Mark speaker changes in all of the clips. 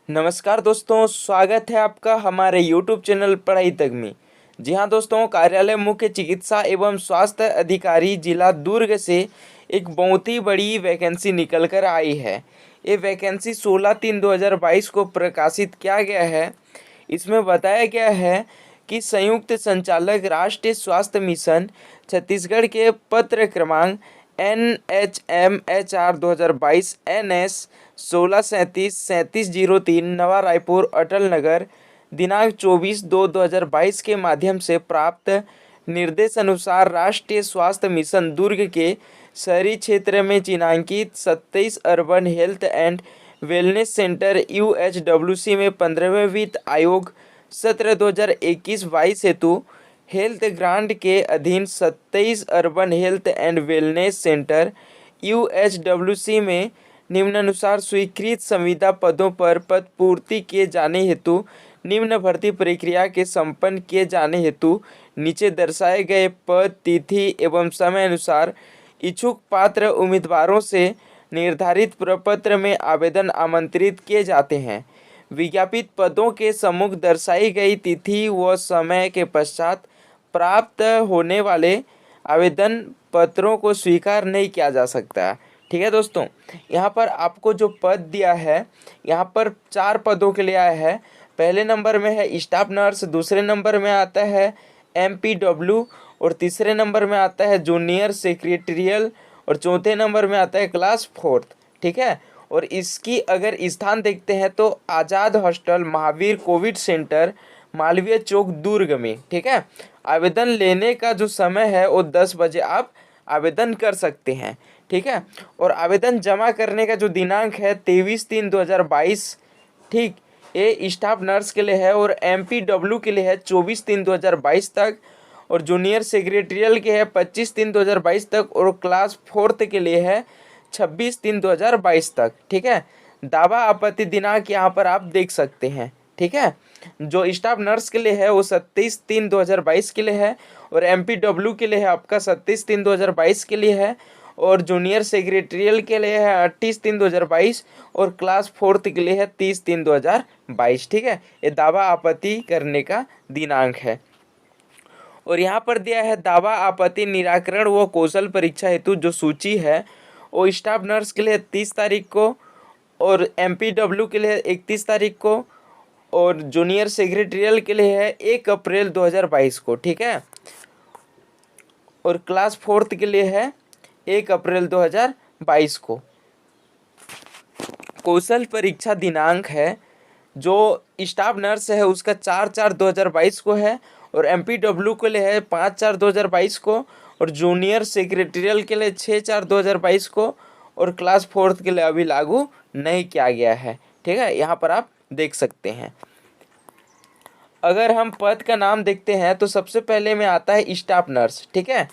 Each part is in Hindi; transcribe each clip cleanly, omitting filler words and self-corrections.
Speaker 1: नमस्कार दोस्तों, स्वागत है आपका हमारे YouTube चैनल पढ़ाई तक में। जी हाँ दोस्तों, कार्यालय मुख्य चिकित्सा एवं स्वास्थ्य अधिकारी जिला दुर्ग से एक बहुत ही बड़ी वैकेंसी निकल कर आई है। ये वैकेंसी 16/3/2022 को प्रकाशित किया गया है। इसमें बताया गया है कि संयुक्त संचालक राष्ट्रीय स्वास्थ्य मिशन छत्तीसगढ़ के पत्र क्रमांक NHMHR 2022 NS 1637-3703 नवा रायपुर अटल नगर दिनांक 24/2/2022 के माध्यम से प्राप्त निर्देश अनुसार राष्ट्रीय स्वास्थ्य मिशन दुर्ग के शहरी क्षेत्र में चिन्हांकित 27 urban health and wellness centre UHWC में 15वें वित्त आयोग सत्र 2021-22 हेतु हेल्थ ग्रांट के अधीन 27 urban health and wellness centre UHWC में निम्नानुसार स्वीकृत संविदा पदों पर पद पूर्ति किए जाने हेतु निम्न भर्ती प्रक्रिया के संपन्न किए जाने हेतु नीचे दर्शाए गए पद, तिथि एवं समय अनुसार इच्छुक पात्र उम्मीदवारों से निर्धारित प्रपत्र में आवेदन आमंत्रित किए जाते हैं। विज्ञापित पदों के सम्मुख दर्शाई गई तिथि व समय के पश्चात प्राप्त होने वाले आवेदन पत्रों को स्वीकार नहीं किया जा सकता। ठीक है दोस्तों, यहाँ पर आपको जो पद दिया है, यहाँ पर 4 पदों के लिए आया है। पहले नंबर में है स्टाफ नर्स, दूसरे नंबर में आता है MPW और तीसरे नंबर में आता है जूनियर सेक्रेटरियल और चौथे नंबर में आता है क्लास 4। ठीक है, और इसकी अगर स्थान देखते हैं तो Azad hostel Mahavir covid centre Malviya Chowk Durg में। ठीक है, आवेदन लेने का जो समय है वो 10 बजे आप आवेदन कर सकते हैं। ठीक है, और आवेदन जमा करने का जो दिनांक है 23/3/2022। ठीक, ये स्टाफ नर्स के लिए है और MPW के लिए है 24/3/2022 तक और जूनियर सेक्रेटरियल के है 25/3/2022 तक और क्लास 4 के लिए है 26/3/2022 तक। ठीक है, दावा आपत्ति दिनांक यहाँ पर आप देख सकते हैं। ठीक है, जो स्टाफ नर्स के लिए है वो 27/3/2022 के लिए है और MPW के लिए है आपका 27/3/2022 के लिए है और जूनियर सेक्रेटरियल के लिए है 28/3/2022 और क्लास 4 के लिए है 30/3/2022। ठीक है, ये दावा आपत्ति करने का दिनांक है। और यहाँ पर दिया है दावा आपत्ति निराकरण व कौशल परीक्षा हेतु जो सूची है वो स्टाफ नर्स के लिए 30 तारीख को और MPW के लिए 31 तारीख को और जूनियर सेक्रेटरियल के लिए है 1 अप्रैल 2022 को। ठीक है, और क्लास 4 के लिए है 1 अप्रैल 2022 को। कौशल परीक्षा दिनांक है जो स्टाफ नर्स है उसका 4/4/2022 को है और MPW के लिए है 5/4/2022 को और जूनियर सेक्रेटरियल के लिए 6/4/2022 को और क्लास 4 के लिए अभी लागू नहीं किया गया है। ठीक है, यहाँ पर आप देख सकते हैं। अगर हम पद का नाम देखते हैं तो सबसे पहले में आता है स्टाफ नर्स। ठीक है,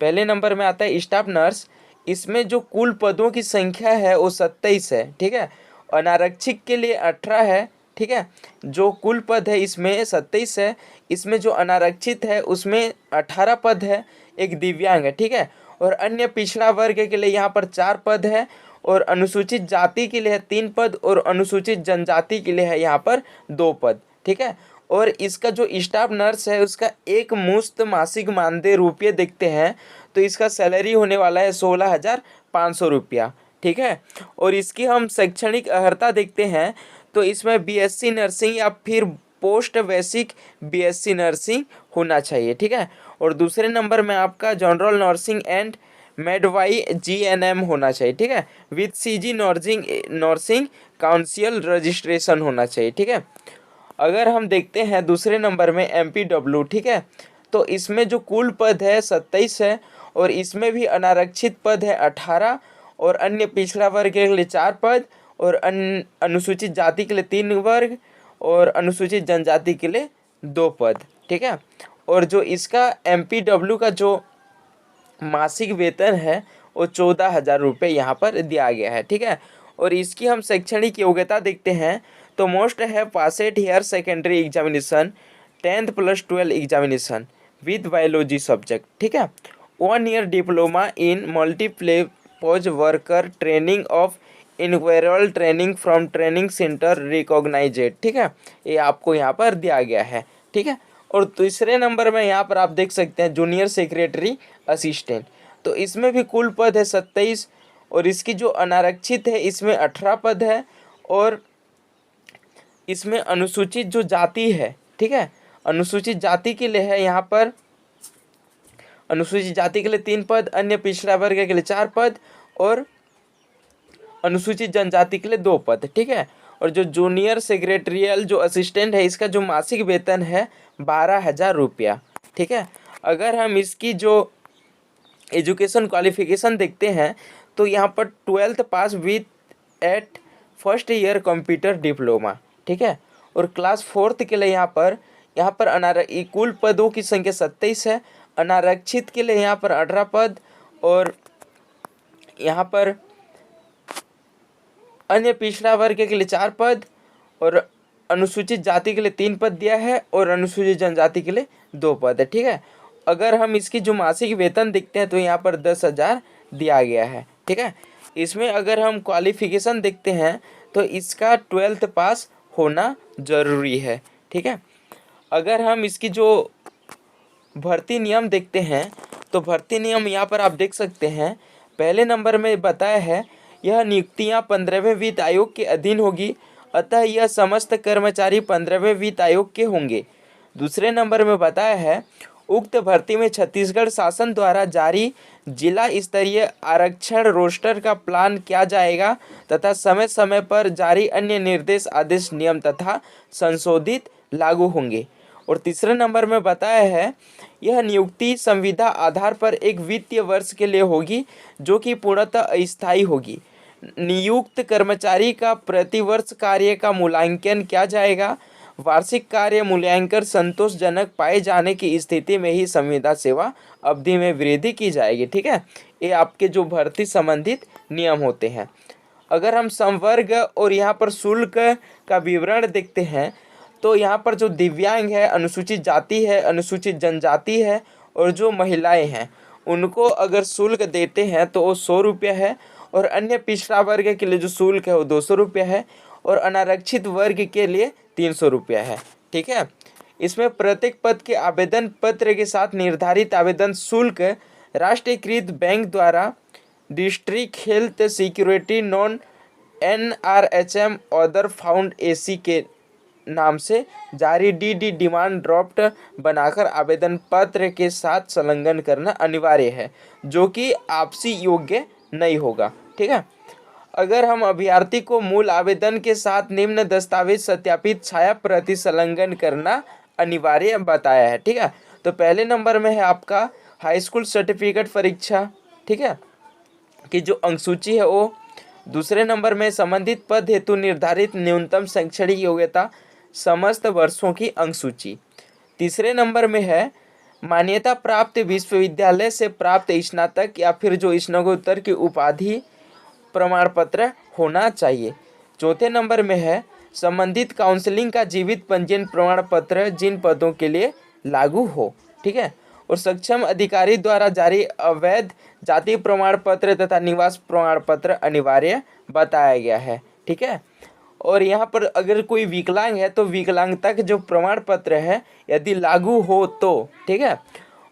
Speaker 1: पहले नंबर में आता है स्टाफ नर्स। इसमें जो कुल पदों की संख्या है वो 27 है। ठीक है, अनारक्षित के लिए 18 है। ठीक है, जो कुल पद है इसमें 27 है। इसमें जो अनारक्षित है उसमें 18 पद है, एक दिव्यांग है। ठीक है, और अन्य पिछड़ा वर्ग के लिए यहाँ पर 4 पद है और अनुसूचित जाति के लिए है 3 पद और अनुसूचित जनजाति के लिए है यहाँ पर 2 पद। ठीक है, और इसका जो स्टाफ नर्स है उसका एक मुश्त मासिक मानदेय रुपये देखते हैं तो इसका सैलरी होने वाला है 16,500 रुपया। ठीक है, और इसकी हम शैक्षणिक अर्हता देखते हैं तो इसमें BSc नर्सिंग या फिर पोस्ट बेसिक BSc नर्सिंग होना चाहिए। ठीक है, और दूसरे नंबर में आपका जनरल नर्सिंग एंड मेडवाई GNM होना चाहिए। ठीक है, with CG nursing council registration होना चाहिए। ठीक है, अगर हम देखते हैं दूसरे नंबर में MPW। ठीक है, तो इसमें जो कुल पद है 27 है और इसमें भी अनारक्षित पद है 18 और अन्य पिछड़ा वर्ग के लिए 4 पद और अनुसूचित जाति के लिए 3 वर्ग और अनुसूचित जनजाति के लिए 2 पद। ठीक है, और जो इसका MPW का जो मासिक वेतन है वो 14,000 रुपये यहाँ पर दिया गया है। ठीक है, और इसकी हम शैक्षणिक योग्यता देखते हैं तो मोस्ट है passed here secondary examination 10th + 12 examination with biology subject. ठीक है, 1 year diploma in multipurpose worker training of इनक्वायरल training from training centre recognised. ठीक है, ये आपको यहाँ पर दिया गया है। ठीक है, और तीसरे नंबर में यहाँ पर आप देख सकते हैं जूनियर सेक्रेटरी असिस्टेंट। तो इसमें भी कुल पद है 27, और इसकी जो अनारक्षित है इसमें 18 पद है, और इसमें अनुसूचित जो जाति है, ठीक है, अनुसूचित जाति के लिए है यहाँ पर, अनुसूचित जाति के लिए 3 पद, अन्य पिछड़ा वर्ग के लिए 4 पद, और अनुसूचित जनजाति के लिए 2 पद। ठीक है, और जो जूनियर सेक्रेटरियल जो असिस्टेंट है इसका जो मासिक वेतन है 12,000 रुपया। ठीक है, अगर हम इसकी जो एजुकेशन क्वालिफिकेशन देखते हैं तो यहाँ पर 12th pass with at first year computer diploma. ठीक है, और क्लास 4th के लिए यहाँ पर कुल पदों की संख्या 27 है, अनारक्षित के लिए यहाँ पर 18 पद, और यहाँ पर अन्य पिछड़ा वर्ग के लिए 4 पद, और अनुसूचित जाति के लिए 3 पद दिया है, और अनुसूचित जनजाति के लिए 2 पद है। ठीक है, अगर हम इसकी जो मासिक वेतन देखते हैं तो यहाँ पर 10,000 दिया गया है। ठीक है, इसमें अगर हम क्वालिफिकेशन देखते हैं तो इसका 12th पास होना ज़रूरी है। ठीक है, अगर हम इसकी जो भर्ती नियम देखते हैं तो भर्ती नियम यहाँ पर आप देख सकते हैं। पहले नंबर में बताया है यह नियुक्तियाँ 15वें वित्त आयोग के अधीन होगी, अतः यह समस्त कर्मचारी 15वें वित्त आयोग के होंगे। दूसरे नंबर में बताया है उक्त भर्ती में छत्तीसगढ़ शासन द्वारा जारी जिला स्तरीय आरक्षण रोस्टर का प्लान किया जाएगा तथा समय समय पर जारी अन्य निर्देश आदेश नियम तथा संशोधित लागू होंगे। और तीसरे नंबर में बताया है यह नियुक्ति संविदा आधार पर एक वित्तीय वर्ष के लिए होगी जो कि पूर्णतः अस्थायी होगी। नियुक्त कर्मचारी का प्रतिवर्ष कार्य का मूल्यांकन किया जाएगा। वार्षिक कार्य मूल्यांकन संतोषजनक पाए जाने की स्थिति में ही संविदा सेवा अवधि में वृद्धि की जाएगी। ठीक है, ये आपके जो भर्ती संबंधित नियम होते हैं। अगर हम संवर्ग और यहाँ पर शुल्क का विवरण देखते हैं तो यहाँ पर जो दिव्यांग है, अनुसूचित जाति है, अनुसूचित जनजाति है, और जो महिलाएं हैं उनको अगर शुल्क देते हैं तो वो 100 रुपये है, और अन्य पिछड़ा वर्ग के लिए जो शुल्क है वो 200 रुपये है, और अनारक्षित वर्ग के लिए 300 रुपया है। ठीक है, इसमें प्रत्येक पद के आवेदन पत्र के साथ निर्धारित आवेदन शुल्क राष्ट्रीयकृत बैंक द्वारा district health security non NRHM other found AC के नाम से जारी DD डिमांड ड्राफ्ट बनाकर आवेदन पत्र के साथ संलग्न करना अनिवार्य है, जो कि आपसी योग्य नहीं होगा। ठीक है, अगर हम अभ्यर्थी को मूल आवेदन के साथ निम्न दस्तावेज सत्यापित छाया प्रति संलग्न करना अनिवार्य बताया है। ठीक है, तो पहले नंबर में है आपका हाई स्कूल सर्टिफिकेट परीक्षा, ठीक है, कि जो अंकसूची है वो। दूसरे नंबर में संबंधित पद हेतु निर्धारित न्यूनतम शैक्षणिक योग्यता समस्त वर्षों की अंकसूची। तीसरे नंबर में है मान्यता प्राप्त विश्वविद्यालय से प्राप्त स्नातक या फिर जो स्नातकोत्तर की उपाधि प्रमाण पत्र होना चाहिए। चौथे नंबर में है संबंधित काउंसलिंग का जीवित पंजीयन प्रमाण पत्र जिन पदों के लिए लागू हो। ठीक है, और सक्षम अधिकारी द्वारा जारी अवैध जाति प्रमाण पत्र तथा निवास प्रमाण पत्र अनिवार्य बताया गया है। ठीक है, और यहाँ पर अगर कोई विकलांग है तो विकलांगता के जो प्रमाण पत्र है यदि लागू हो तो। ठीक है,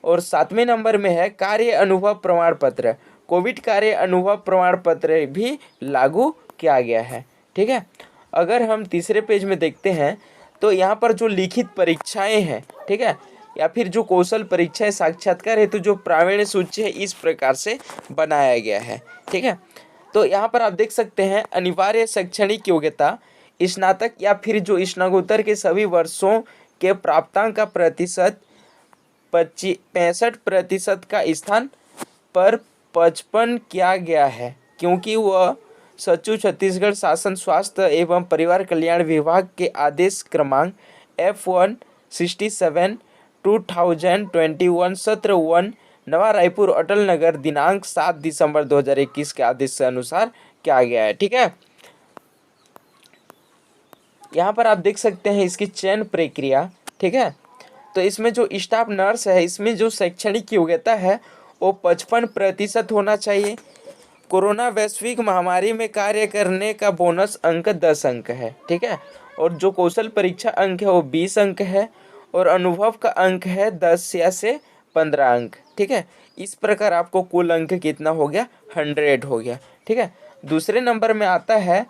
Speaker 1: और 7वें नंबर में है कार्य अनुभव प्रमाण पत्र, कोविड कार्य अनुभव प्रमाण पत्र भी लागू किया गया है। ठीक है, अगर हम तीसरे पेज में देखते हैं तो यहाँ पर जो लिखित परीक्षाएं हैं, ठीक है, या फिर जो कौशल परीक्षाएं साक्षात्कार हेतु जो प्रावीण्य सूची है इस प्रकार से बनाया गया है। ठीक है, तो यहाँ पर आप देख सकते हैं अनिवार्य शैक्षणिक योग्यता स्नातक या फिर जो स्नातकोत्तर के सभी वर्षों के प्राप्तांक का प्रतिशत 65% का स्थान पर 55 किया गया है, क्योंकि वह सचिव छत्तीसगढ़ शासन स्वास्थ्य एवं परिवार कल्याण विभाग के आदेश क्रमांक F167 2021 सत्र 1 नवा रायपुर अटल नगर दिनांक 7 दिसंबर 2021 के आदेश से अनुसार किया गया है। ठीक है, यहाँ पर आप देख सकते हैं इसकी चयन प्रक्रिया। ठीक है, तो इसमें जो स्टाफ नर्स है इसमें जो शैक्षणिक योग्यता है वो 55% होना चाहिए। कोरोना वैश्विक महामारी में कार्य करने का बोनस अंक 10 अंक है, ठीक है। और जो कौशल परीक्षा अंक है वो 20 अंक है, और अनुभव का अंक है 10 या से 15 अंक, ठीक है। इस प्रकार आपको कुल अंक कितना हो गया, 100 हो गया, ठीक है। दूसरे नंबर में आता है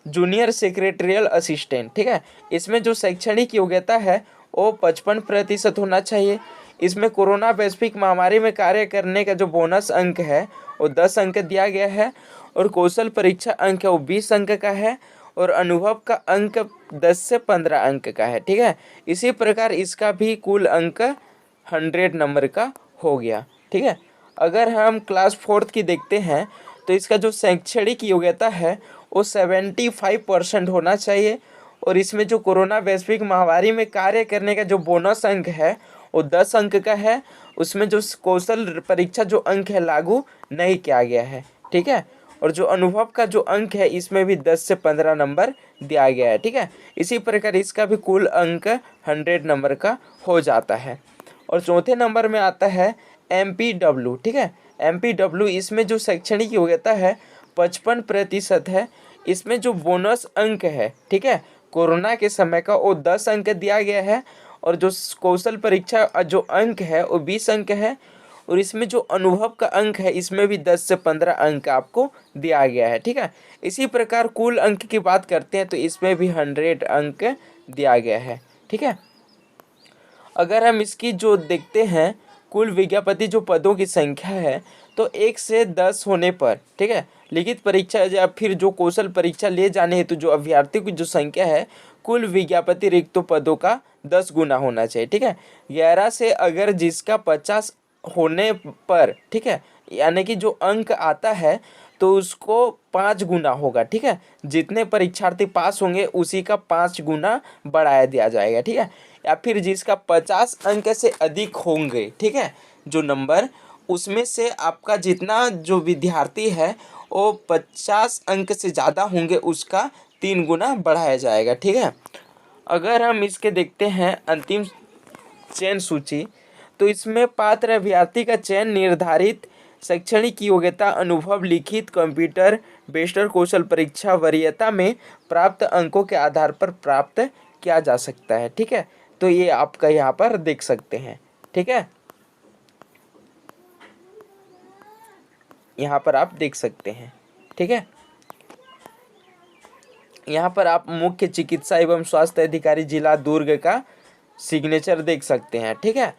Speaker 1: जूनियर सेक्रेटरियल असिस्टेंट, ठीक है। इसमें जो शैक्षणिक योग्यता है वो 55% होना चाहिए। इसमें कोरोना वैश्विक महामारी में कार्य करने का जो बोनस अंक है वो 10 अंक दिया गया है, और कौशल परीक्षा अंक है वो 20 अंक का है, और अनुभव का अंक 10 से 15 अंक का है, ठीक है। इसी प्रकार इसका भी कुल अंक 100 नंबर का हो गया, ठीक है। अगर हम क्लास 4th की देखते हैं तो इसका जो शैक्षणिक योग्यता है वो 75% होना चाहिए, और इसमें जो कोरोना वैश्विक महामारी में कार्य करने का जो बोनस अंक है वो 10 अंक का है। उसमें जो कौशल परीक्षा जो अंक है लागू नहीं किया गया है, ठीक है। और जो अनुभव का जो अंक है इसमें भी 10 से 15 नंबर दिया गया है, ठीक है। इसी प्रकार इसका भी कुल अंक 100 नंबर का हो जाता है। और चौथे नंबर में आता है MPW, ठीक है। MPW इसमें जो शैक्षणिक योग्यता है 55% है। इसमें जो बोनस अंक है, ठीक है, कोरोना के समय का वो 10 अंक दिया गया है, और जो कौशल परीक्षा जो अंक है वो 20 अंक है, और इसमें जो अनुभव का अंक है इसमें भी 10 से 15 अंक आपको दिया गया है, ठीक है। इसी प्रकार कुल अंक की बात करते हैं तो इसमें भी 100 अंक दिया गया है, ठीक है। अगर हम इसकी जो देखते हैं कुल विज्ञापति जो पदों की संख्या है तो 1 से 10 होने पर, ठीक है, लिखित परीक्षा या फिर जो कौशल परीक्षा ले जाने हेतु जो अभ्यर्थियों की जो संख्या है कुल विज्ञापति रिक्त पदों का 10 गुना होना चाहिए, ठीक है। 11 से अगर जिसका 50 होने पर, ठीक है, यानी कि जो अंक आता है तो उसको 5 गुना होगा, ठीक है। जितने परीक्षार्थी पास होंगे उसी का 5 गुना बढ़ाया दिया जाएगा, ठीक है। या फिर जिसका 50 अंक से अधिक होंगे, ठीक है, जो नंबर, उसमें से आपका जितना जो विद्यार्थी है वो 50 अंक से ज़्यादा होंगे उसका 3 गुना बढ़ाया जाएगा, ठीक है। अगर हम इसके देखते हैं अंतिम चयन सूची तो इसमें पात्र अभ्यर्थी का चयन निर्धारित शैक्षणिक योग्यता, अनुभव, लिखित, कंप्यूटर बेस्ड कौशल परीक्षा वरीयता में प्राप्त अंकों के आधार पर प्राप्त किया जा सकता है, ठीक है। तो ये आपका यहाँ पर देख सकते हैं, ठीक है, यहाँ पर आप देख सकते हैं, ठीक है। यहाँ पर आप मुख्य चिकित्सा एवं स्वास्थ्य अधिकारी जिला दुर्ग का सिग्नेचर देख सकते हैं, ठीक है।